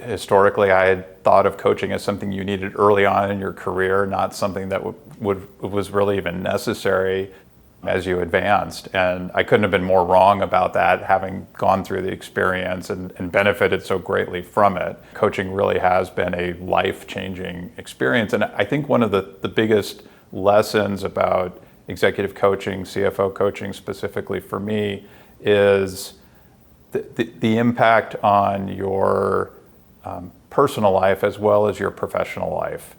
historically I had thought of coaching as something you needed early on in your career, not something that was really even necessary as you advanced. And I couldn't have been more wrong about that, having gone through the experience and benefited so greatly from it. Coaching really has been a life-changing experience. And I think one of the biggest lessons about executive coaching, CFO coaching specifically for me, is the impact on your personal life as well as your professional life.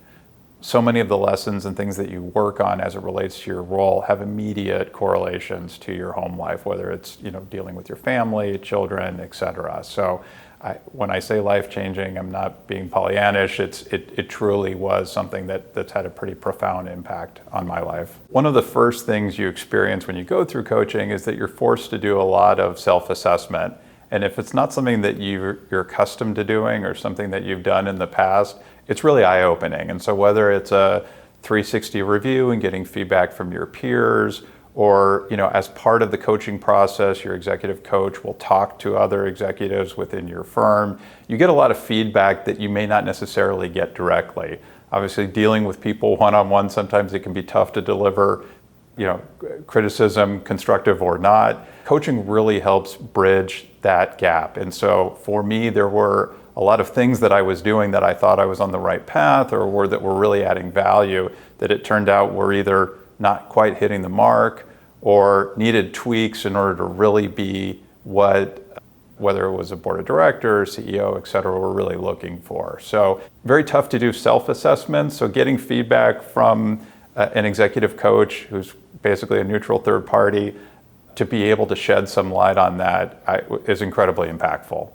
So many of the lessons and things that you work on as it relates to your role have immediate correlations to your home life, whether it's dealing with your family, children, etc. So when I say life-changing, I'm not being Pollyannish. It truly was something that's had a pretty profound impact on my life. One of the first things you experience when you go through coaching is that you're forced to do a lot of self-assessment. And if it's not something that you're accustomed to doing or something that you've done in the past, it's really eye-opening. And so whether it's a 360 review and getting feedback from your peers, or as part of the coaching process, your executive coach will talk to other executives within your firm, you get a lot of feedback that you may not necessarily get directly. Obviously, dealing with people one-on-one, sometimes it can be tough to deliver criticism, constructive or not. Coaching really helps bridge that gap. And so for me, there were a lot of things that I was doing that I thought I was on the right path or that were really adding value that it turned out were either not quite hitting the mark or needed tweaks in order to really be whether it was a board of directors, CEO, et cetera, we're really looking for. So very tough to do self-assessments. So getting feedback from an executive coach who's basically a neutral third party to be able to shed some light on that is incredibly impactful.